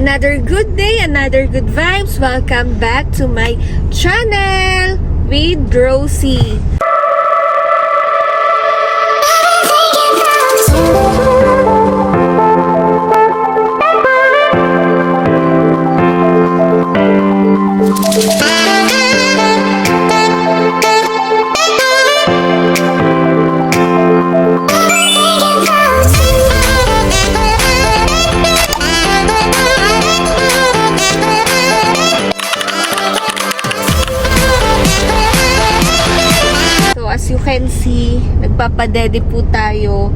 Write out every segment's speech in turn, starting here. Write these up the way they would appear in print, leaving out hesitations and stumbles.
Another good day, another good vibes. Welcome back to my channel with Rosie. As you can see, nagpapadede po tayo.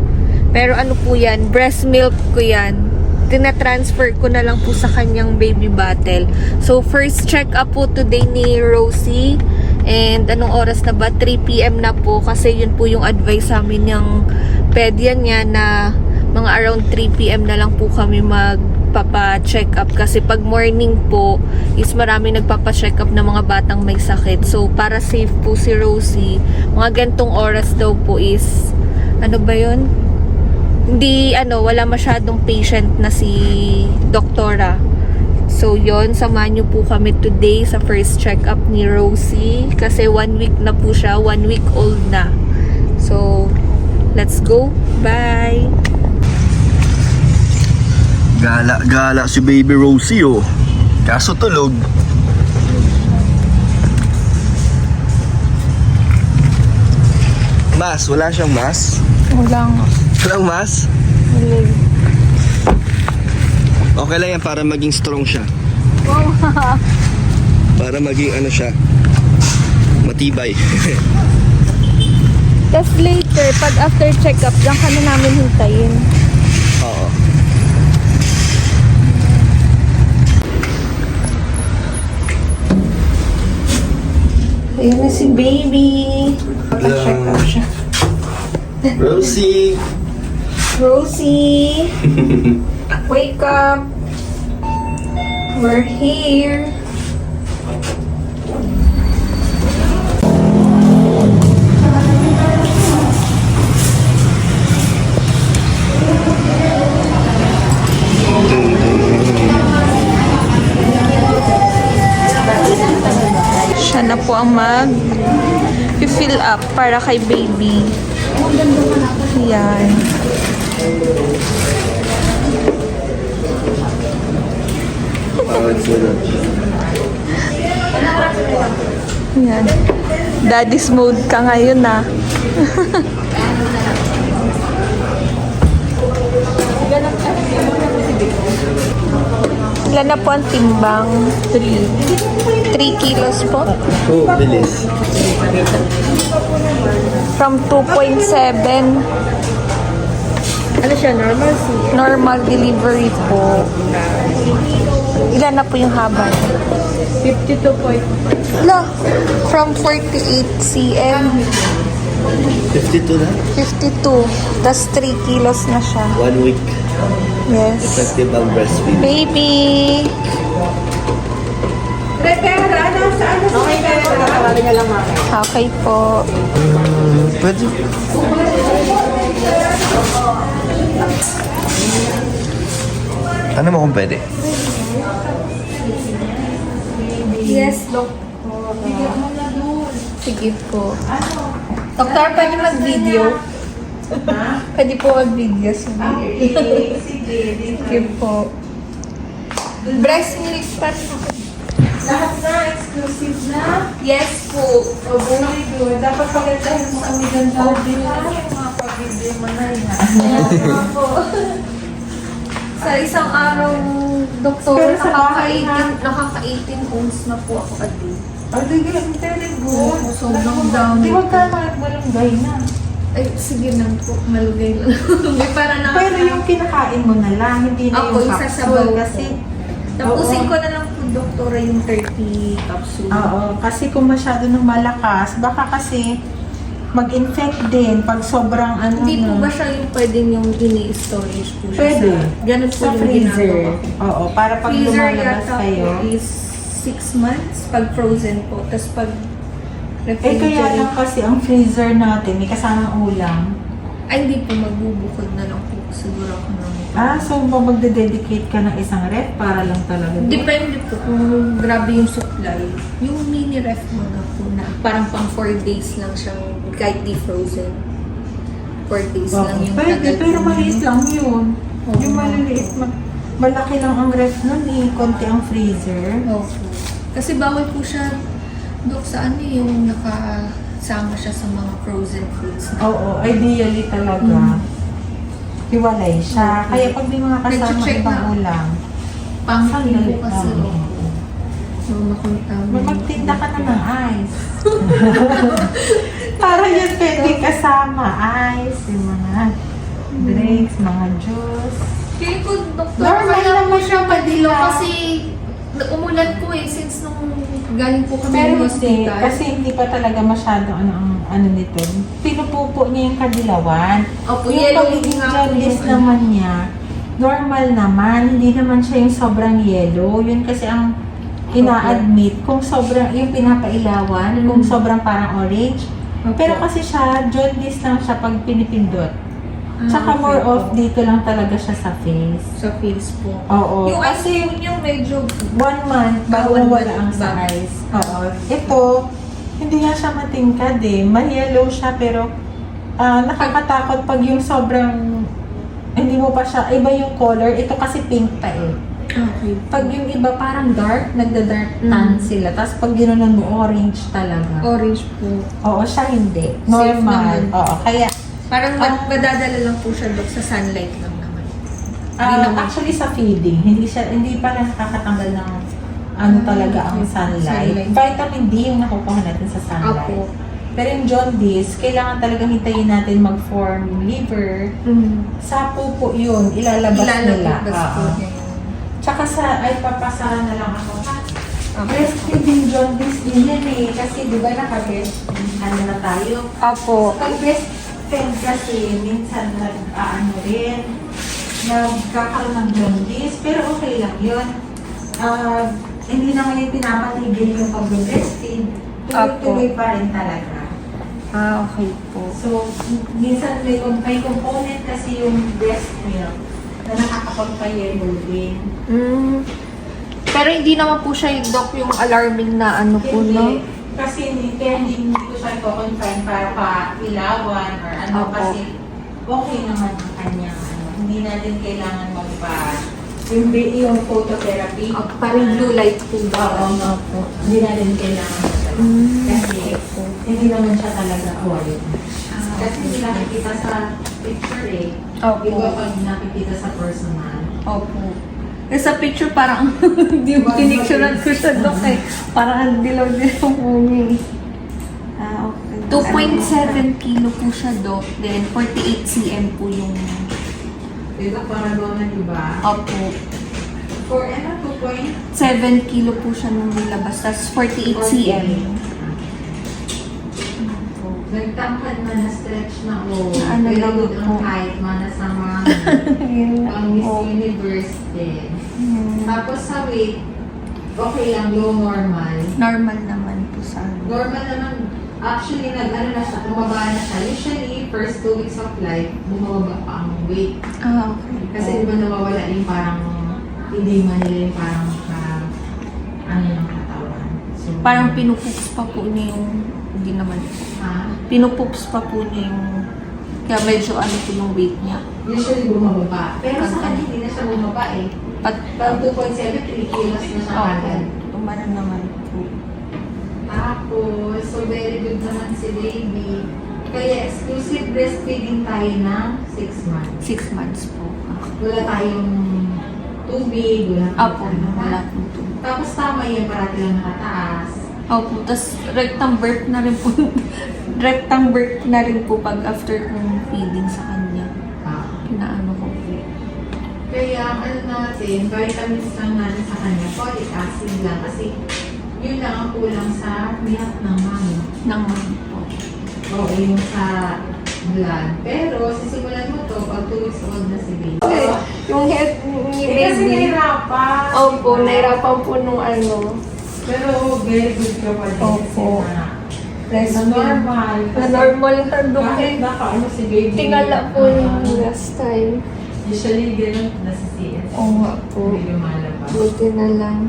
Pero ano po yan, breast milk ko yan. Tina-transfer ko na lang po sa kanyang baby bottle. So, first check up po today ni Rosie. And anong oras na ba? 3 PM na po. Kasi yun po yung advice sa amin yung pedya niya na mga around 3 PM na lang po kami magpapa-check up. Kasi pag morning po, is marami nagpapa-check up na mga batang may sakit. So, para safe po si Rosie, mga gantong oras daw po is, ano ba yun? Hindi, wala masyadong patient na si doktora. So, yon, samahan niyo po kami today sa first check-up ni Rosie. Kasi 1 week na po siya, 1 week old na. So, let's go. Bye! Gala si baby Rosie oh. Kaso tulog. Mas, wala siyang mas? Walang mas? Okay lang yan para maging strong siya. wow. Para maging siya, matibay. Tapos later, pag after check-up, diyan ka na namin hintayin. Oo. Ayun na si baby. Pa-check up siya. Rosie! Rosie! Wake up! We're here! Siya na po ang mag-fill up para kay baby. Yan. Yan. Daddy's mode ka ngayon na. Ilan na po ang timbang? 3 kilos po. Oh, bilis. From 2.7. Ano siya? Normal siya? Normal delivery po. Ilan na po yung haba? 52.5. La, from 48 cm. 52 na? 52. Tas 3 kilos na siya. 1 week. Yes. Effective ang breastfeeding. Baby! Okay po. Pwede. Ano mo kung pwede? Yes, Doktor. Sige po. Doktor, pwede mag-video? Pwede po mag-video. Sige po. Breast milk pa rin. Lahat na, exclusive na. Yes po. O, very good. Dapat pagandahin mo kami ganda din na. Yung mga pag-video mo na yan. Yes po. Sa isang araw, Doktor, Pero sa bahay nakaka-18 ounce na po ako a day. Oh, very good. Sobrang dami. Di wag ka malunggay na. Ay, sige lang po. Malugay lang. Para na. Pero yung kinakain mo na lang, hindi na Ako, yung isasabaw capsule ko. kasi. Tapusin Oo. ko na lang po, Doktora, yung 30 capsule. Oo, kasi kung masyado nang malakas, baka kasi mag-infect din pag sobrang Hindi po ba na. siya yung pwedeng yung ini-storage po siya? Pwede. Ganun po Sa yung freezer. ginagawa ko. Oo, para pag Freezer lumalabas yata kayo. po is 6 months pag frozen po. Tapos pag Kaya lang kasi ang freezer natin, may kasamang ulam. Ay, hindi po. Magbubukod na lang po siguro ako ng So magde-dedicate ka ng isang ref para lang talaga doon? Depende po kung grabe yung supply. Yung mini ref mo na po na parang pang 4 days lang siyang kahit di frozen. 4 days lang yung Pwede, tagal pero po. maliit lang yun. Oo. Yung maliliit, malaki lang ang ref nun eh, konti ang freezer. Opo. Kasi bawal po siya, Dok, sa ano yung nakasama siya sa mga frozen foods. Oo, ideally talaga. Hiwalay siya. Okay. Kaya pag may mga kasama Nag-check ibang na. ulam, Pang-feel po kasi. Oo. So, makuntam. magtinda ka na ng ice. Para yan pwede kasama. Ice, yung mga drinks, mga juice. Kaya po, Doktor, Normal kaya po naman siya yung padilo kanila. kasi umulan po eh since nung galing po kami Pero ng hindi, hospital. kasi hindi pa talaga masyado ano nito. Pinupupo niya yung kadilawan. Opo, Yung yellow pagiging nga po jaundice yung naman niya, normal naman. Hindi naman siya yung sobrang yellow. Yun kasi ang ina-admit kung sobrang, yung pinapailawan, kung sobrang parang orange. Opo. Pero kasi siya, jaundice lang siya pag pinipindot. Tsaka okay more po. of dito lang talaga siya sa face. Sa face po. Oo. Yung kasi ice niyo medyo 1 month bago 1 wala month ang sa bago. eyes. Oo. Ito, hindi nga siya matingkad eh. Ma-yellow siya pero nakakatakot pag yung sobrang hindi mo pa siya, iba yung color. Ito kasi pink pa eh. okay. Pag yung iba parang dark, nagda-dark tan sila. Tapos pag ginanon mo, orange talaga. Orange po. Oo, siya hindi. Safe Normal. naman. Oo, kaya Parang madadala lang po siya, Dok, sa sunlight lang naman. Hindi naman. actually sa feeding, hindi pa nakakatanggal ng talaga ang sunlight. Vitamin D yung nakukuha natin sa sunlight. Opo. Pero yung jaundice, kailangan talaga hintayin natin mag-form yung liver. Sa pupo yun, ilalabas nila. Ilalabas po Oo. niya yun. Tsaka papasara na lang ako. Okay. Breastfeeding jaundice din yan eh. Kasi di ba naka-breastfeed na tayo? Opo. Pag breastfed kasi, minsan rin, nagkakaroon ng jaundice, pero okay lang yun. Hindi naman yung pinapatigil yung pag-breastfeed, tuloy-tuloy pa rin talaga. Okay po. So, minsan may component kasi yung breast milk na nakakapagpa-yellow din. Pero hindi naman po siya yung, Dok, yung alarming na ano po, no? Hindi. Kasi hindi ko siya i-confine para pa-ilawan or ano. Opo. Kasi okay naman ang kanyang Hindi natin kailangan yung phototherapy. Parang blue light po Oo, ba? opo. Hindi natin kailangan kasi hindi naman siya talaga oil. Kasi hindi nakikita sa picture eh. Opo. Iba pag nakikita sa personal. Opo. Eh, sa picture parang hindi mo pinicturean ko siya, Dok, eh. Parang ang dilaw-dilaw po niya eh. Okay. 2.7 kilo po siya, Dok. Then 48 cm po yung... Dito para doon na iba. Opo. For 2.7 7 kilo po siya nung nilabas. Tapos 48 cm. Nagtangkad man na stretch na o Ano very lang good ang po. height man na sa mga Yun pang Miss po. Universe din. Tapos sa weight, okay lang, low normal. Normal naman po sa ano. Normal naman, actually na siya, bumaba na siya. Usually, first 2 weeks of life, bumababa pa ang weight. Okay. Kasi di ba nawawala yung parang, hindi man nila yung parang ng katawan. So, Parang pinupups pa po niya yung... Hindi naman po. Pinupups pa po niya yung... Kaya medyo ano po yung weight niya. usually bumababa. Pero sa kanya, hindi na siya bumaba eh. Pag... Pag 2.7, 3 kilos na siya agad. Tumanan naman po. Tapos, so very good naman si baby. Kaya exclusive breastfeeding tayo ng 6 months. 6 months po. Wala tayong tubig, wala Opo, tayong wala po ito. Tapos tama yan, parati lang nakataas. Opo, tapos rectang birth na rin po. Rectang birth na rin po pag after kong feeding sa kanya. Pinaano ko po. Kaya ano natin, vitamins lang natin sa kanya, folic acid lang. Kasi yun lang ang kulang sa milk ng mami. Nang mami po. Oo, yung sa blood. Pero sisimulan mo to pag 2 weeks old na si baby. Yung head ni Kasi nahirapan. Opo, nahirapan po nung ano. Pero very good ka pa din. Opo. Kasi normal. Na normal hardok Kahit eh. naka ano si baby. Tingala po yung last time. Usually, ganun nasa CS. Oo nga po. Hindi lumalabas. Buti na lang.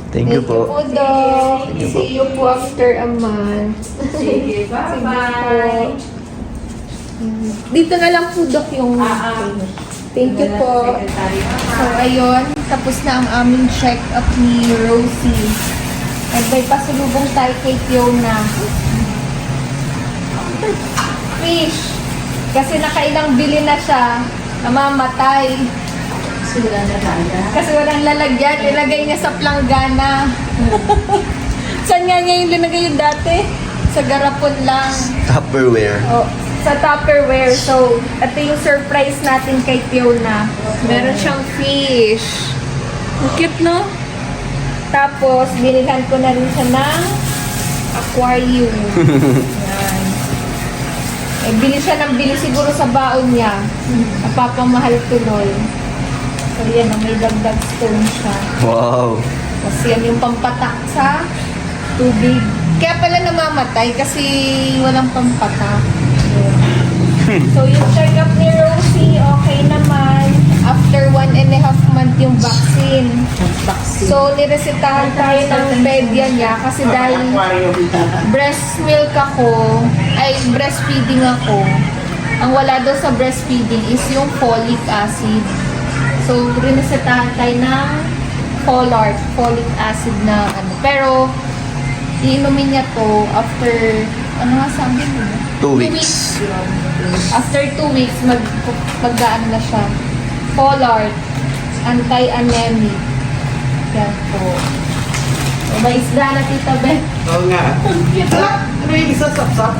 Thank you po. Doc. Thank you po. See you po after a month. Sige, bye-bye. Dito na lang po, Doc, yung... Thank you po. So, ayun. Tapos na ang aming check-up ni Rosie. At may pasulubong tayo kay Fiona. Fish. Kasi nakailang bili na siya. Namamatay. Sila na kaya. Kasi walang lalagyan. Ilagay niya sa planggana. Saan nga niya yung linagay yung dati? Sa garapon lang. Tupperware. Oh, sa Tupperware. So, ito yung surprise natin kay Fiona. Meron siyang fish. Ang cute, no? Tapos, binilhan ko na rin siya ng aquarium. Yan. Eh, bili siya ng bili siguro sa baon niya. Napapamahal tuloy. So, yan, may dagdag stone siya. Wow. Kasi yan yung pampatak sa tubig. Kaya pala namamatay kasi walang pampatak. Yun. So, yung check-up ni Rosie, okay naman. After 1.5 month yung vaccine. So, niresetahan tayo ng pedya niya kasi dahil breast milk ako, ay breastfeeding ako. Ang wala daw sa breastfeeding is yung folic acid. So, rinesetahan tayo ng folic acid na ano. Pero, iinumin niya to after, ano nga sabi mo? 2 weeks. After 2 weeks, mag-ano na siya. Pollard, anti-anemic. Yan po. So, may isda na, Tita Beth. Oo nga. Ano yung isa sap-sap?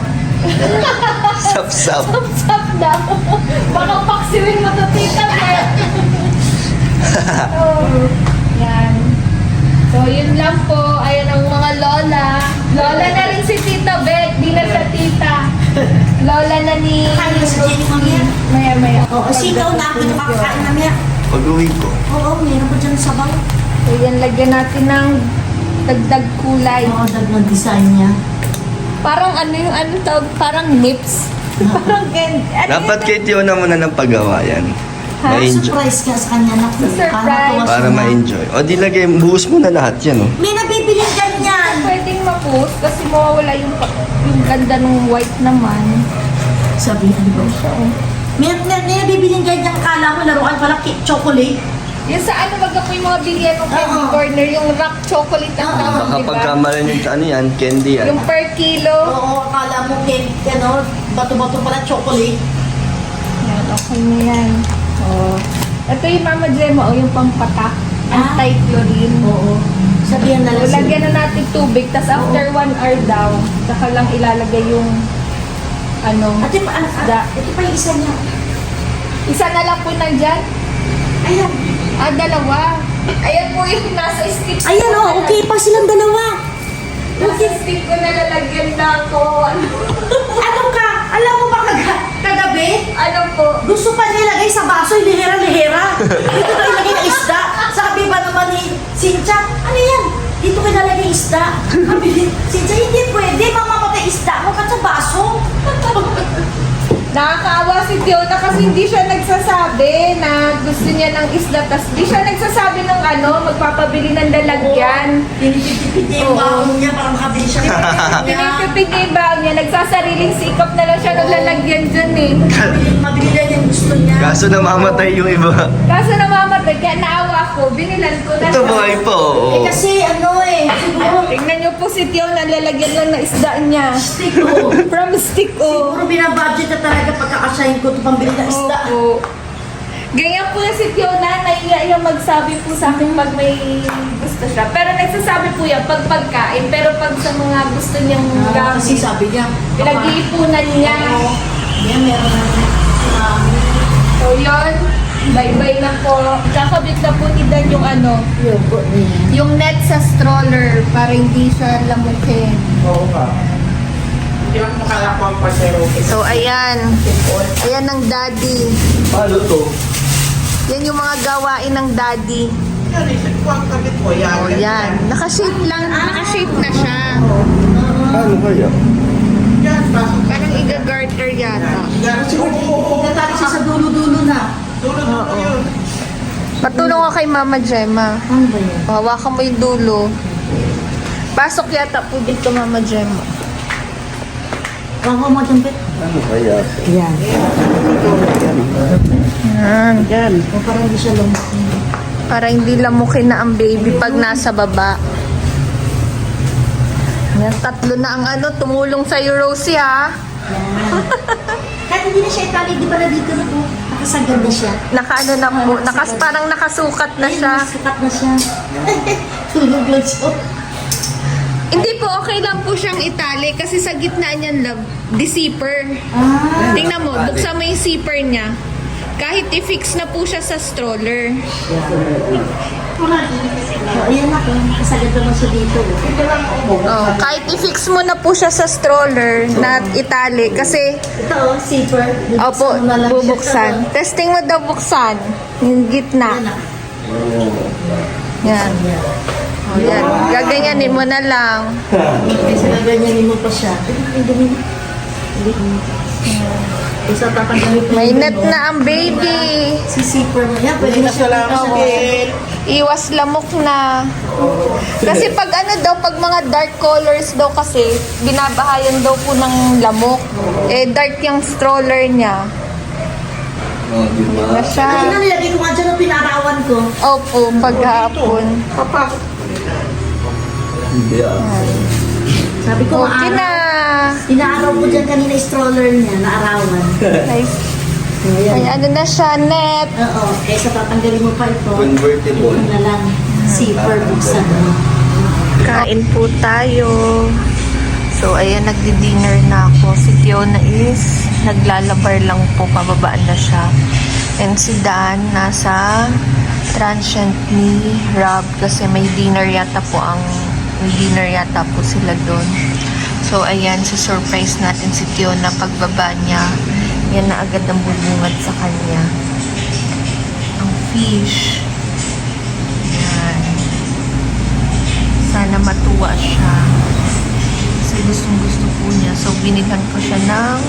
Sap-sap. Sap daw. Baka paksiwin mo to, Tita Beth. So, yan. So, yun lang po. Ayan ang mga lola. Lola na rin si Tita Beth. Di na siya tita. Lola na ni... Kaya sa Jenny mamaya. Maya-maya. Oo, sitaw na ako nakakain mamaya. Pag-uwi ko. Oo, meron ko dyan sabaw. So, yan. Lagyan natin ng dagdag kulay. Oo, dagdag design niya. Parang ano yung ano tawag? Parang nips. Parang candy. Ano Dapat yun? kay Tiona muna ng paggawa yan. Ha? Ma-enjoy. Surprise ka sa kanya na Surprise. Para ma-enjoy. O di lagay, buhos mo na lahat yan, oh. May nabibiling ganyan. Pwedeng ma-post kasi mawawala yung ganda ng white naman. Sabi niya, di ba? May nabibiling ganyan. Kala ko laruan pala chocolate. Yung sa ano wag ako yung mga bilihan ng candy Oo. corner, yung rock chocolate ang tawag, di Kapag ba? kamalan yung ano yan, candy yan. Yung per kilo. Oo, akala mo bato-bato pala chocolate. Yan, okay na yan. Oh. Ito yung Mama Gemma, yung pampatak. Ah. Anti-chlorine. Oo. Sabihan na So, lang lagyan na natin tubig, tapos after 1 hour daw, saka lang ilalagay yung ano, Ate, ito pa yung isa niya. isa na lang po nandyan. Ayan. Dalawa. Ayan po yung nasa stick. Ayan o, okay pa silang dalawa. Nasa stick ko na lalagyan na ako. Ano ka? Alam mo ba kagabi? Ano po? Gusto pa nilagay sa baso, yung lihera-lihera. Dito na ilagay na isda. Sabi ba naman ni Cynthia, ano yan? Dito ka nalagay isda. Sabi ni Cynthia, hindi pwede, mamamatay isda mo ka sa baso. Nakakaawa si Fiona kasi hindi siya nagsasabi na gusto niya ng isda. Tas di siya nagsasabi ng ano, magpapabili ng lalagyan. Tinitipid niya yung Oo. baon niya para makabili siya. Pinipipid niya yung baon niya. Nagsasariling sikap na lang siya naglalagyan dyan eh. Mabili lang yung gusto niya. Kaso namamatay yung iba. Kaso namamatay, kaya naawa ko, binilan ko na Ito buhay po, oo. Eh kasi ano siguro, Tingnan niyo po si Fiona, lalagyan lang ng isda niya. stick ko. From stick oh. Siguro binabudget na talaga pagkakasahin ko ito pambili ng isda. Opo. Ganyan po na si Fiona, naiya yung magsabi po sa akin pag may gusto siya. Pero nagsasabi po yan pag pagkain, pero pag sa mga gusto niyang Kasi gamit, sabi niya, pinag-iipunan niya. yan meron na So yun, bye-bye na po. Kakabit na po ni Dan yung ano, yung net sa stroller para hindi siya lamukin. Oo nga. Hindi ako makalakuan pa sa rocket. So ayan, ayan ang daddy. Paano to? Yan yung mga gawain ng daddy. Yan, isip ko ang kabit ko. Yan. Oh, yan. Nakashape lang, nakashape na siya. Paano kaya? Yan, pasok. Parang iga-garter yata. Yan, siguro. Natali siya sa dulo-dulo na. Dulo-dulo yun. Patulong ka kay Mama Gemma. Ano ba yan? Hawakan mo yung dulo. Pasok yata po dito, Mama Gemma. Ako mo jumpet. Ano ba yan? Yan. Yan. O parang hindi siya lumaki. Para hindi lamukin na ang baby pag nasa baba. Yan, tatlo na ang tumulong sa'yo, Rosie, ha? Kahit hindi na siya itali, di pala dito na po. Nakasagad na siya. Nakaano na po, parang nakasukat na siya. Sukat na siya. Tulog lang siya. Hindi po, okay lang po siyang itali kasi sa gitna niyan, love, the zipper. Ah. Tingnan mo, buksan mo yung zipper niya. Kahit i-fix na po siya sa stroller. O, ayan na po. Nakasagad naman siya dito. Oh, kahit i-fix mo na po siya sa stroller na itali kasi Ito, zipper. opo, Bubuksan mo na lang siya. bubuksan. Testing mo daw buksan. Yung gitna. Yan na. Yan. O yan. Gaganyanin mo na lang. Kasi naganyanin mo pa siya. Ay, dumi na. Hindi. Isa tatanggalin pa May yung net dulo. na ang baby. Si zipper mo. Yan, pwede na siya. Wala ko sa gate. Iwas lamok na. Kasi pag pag mga dark colors daw kasi, binabahayan daw po ng lamok. Eh, dark yung stroller niya. Oh, di ba? Na siya. Ay, nilagay ko nga dyan ang pinarawan ko. Opo, paghapon. Papasok. Hindi ah. Sabi ko, Okay na. Inaaraw ko dyan kanina yung stroller niya, naarawan. Nice. Ayan. May ano na siya, net. Oo, kaysa tatanggalin mo pa ito. Convertible. Ito na lang. Zipper buksan mo. Kain po tayo. So, ayan, nagdi-dinner na ako. Si Fiona is naglalabar lang po, pababaan na siya. And si Dan, nasa transient ni Rob kasi may dinner yata po sila doon. So, ayan, surprise natin si Fiona pagbaba niya. Yan na agad ang bubungad sa kanya. Ang fish. Yan. Sana matuwa siya. Kasi gustong-gusto po niya. So, binigyan ko siya ng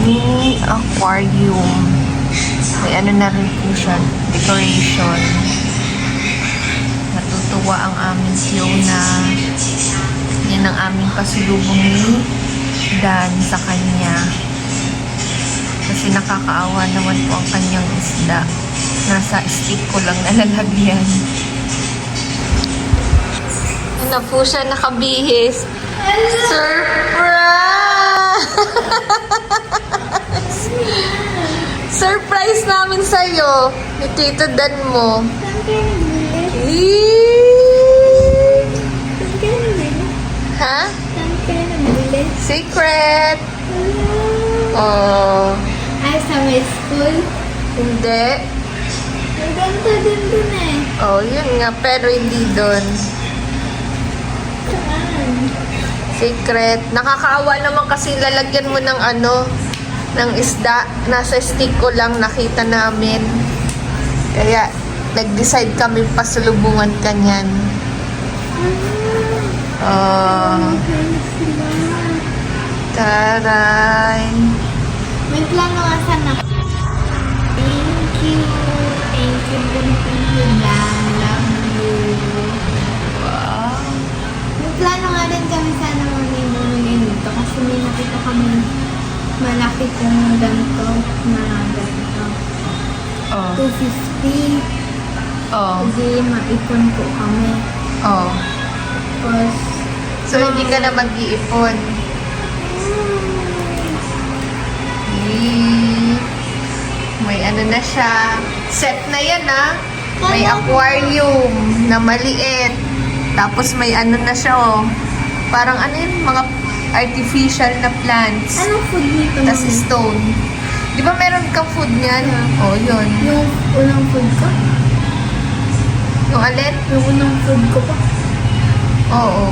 mini aquarium. May ano na rin po siya, decoration. Natutuwa ang aming Fiona. Yan ang aming pasulubong ni Dan sa kanya. Kasi nakakaawa naman po ang kanyang isda. Nasa stick ko lang nalalagyan. Ano po siya nakabihis? Surprise! Surprise namin sa'yo ni Tito Dan mo. Ha? Secret! Oh, Ay, sa may school. hindi. Maganda din dun eh. Oh, yun nga, pero hindi doon. Saan? Secret. Nakakaawa naman kasi lalagyan mo ng ng isda. Nasa stick ko lang nakita namin. Kaya, nag-decide kami pasulubungan ka niyan. Oh, taray. May plano ka sana. Thank you. Thank you, love you. Wow. May plano nga din kami sana mamimulungin dito kasi may nakita kami malaki kong ganito na ganito. Oh, 250. oh, Kasi maipon po kami. oh. Tapos, So, hindi ka na mag-iipon. May ano na siya. Set na yan, ah. May aquarium na maliit. Tapos may ano na siya, oh. Parang ano yun, mga artificial na plants. anong food nito? Tapos Mami? stone. Di ba meron kang food niyan? Oh, yun. Yung unang food ko? Yung alin? Yung unang food ko pa? Oo.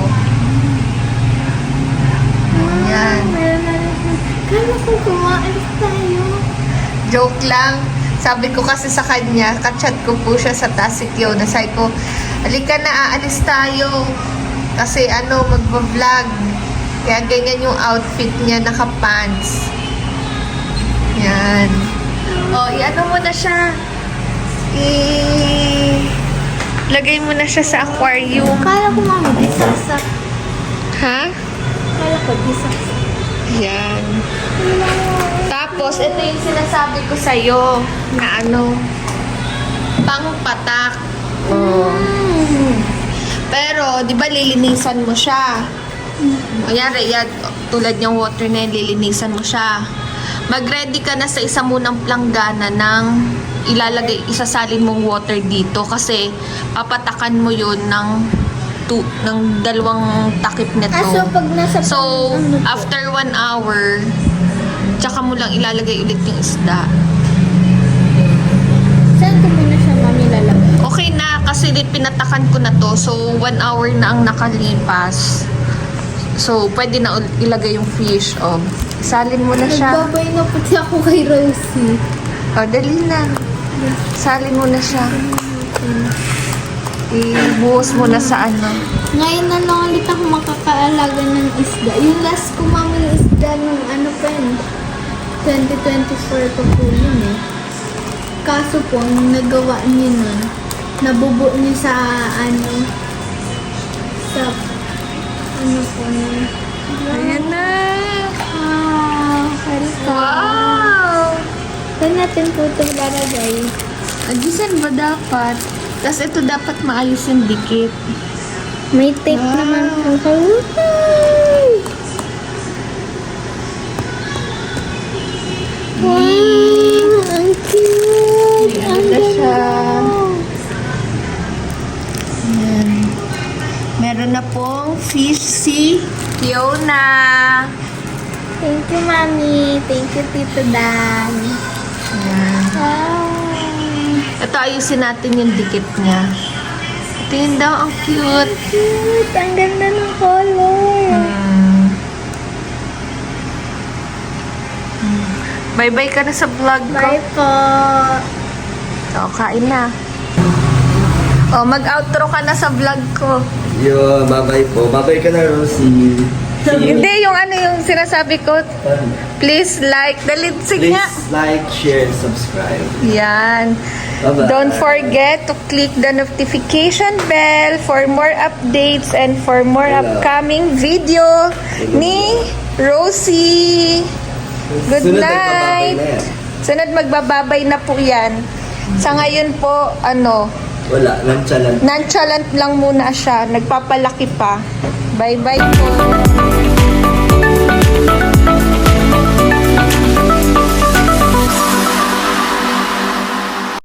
Yan. Meron na rin food. Kala ko kumain tayo. Joke lang. Sabi ko kasi sa kanya, kachat ko po siya sa tasikyo. Na sabi ko, halika na, aalis tayo. Kasi magbablog. Kaya ganyan yung outfit niya, naka-pants. Yan. Oh, i-ano mo na siya. Lagay mo na siya sa aquarium. Kala ko mami, di saksak. Ha? Kala ko di saksak. Yan. Tapos, ito yung sinasabi ko sa'yo na ano, pangpatak. Oh. Pero, di ba lilinisan mo siya? Kunyari, yan, tulad yung water na yan, lilinisan mo siya. Mag-ready ka na sa isa munang planggana ng isasalin mong water dito kasi papatakan mo yun ng dalawang takip nito. So pag nasa So, after 1 hour, tsaka mo lang ilalagay ulit yung isda. saan ko muna siya mami lalagay? Okay na, kasi pinatakan ko na to. So, 1 hour na ang nakalipas. So, pwede na ilagay yung fish. Oh, salin mo na siya. Nagbabay na pati ako kay Rosie. Oh, dali na. Salin mo na siya. Ibuhos mo na sa ano. Ngayon na lang ulit ako makakaalaga ng isda. Yung last ko mami yung isda nung ano pa yun, 2024 pa po yun eh. Kaso po, nung nagawa niyo nun, nabubo niyo sa ano, sa ano po nun. Ayan na. Karika. Wow! Saan natin po ito lalagay? Adisan ba dapat? Tapos ito dapat maayos yung dikit. May tape naman po kayo. Wow! Ang cute! Ayan Ang na siya. ganda! Ayan. Meron na pong fish si Fiona. Thank you, Mami. Thank you, Tito Dan. Ayan. Wow! Ito, ayusin natin yung dikit niya. Tingin daw, ang cute. Cute! Ang ganda ng color. Bye-bye ka na sa vlog ko. Bye po. So, kain na. Oh, mag-outro ka na sa vlog ko. Yo, bye-bye po. Bye-bye ka na, Rosie. Hindi, yung ano yung sinasabi ko. Please like. Dali, sige nga. Please like, share, and subscribe. Yan. Bye-bye. Don't forget to click the notification bell for more updates and for more Hello. upcoming video ni Rosie. Good Sunod, night. nagpapabay na yan. Sunod magbababay na po yan. Sa ngayon po, ano, Wala, nonchalant. nonchalant lang muna siya. Nagpapalaki pa. Bye-bye po.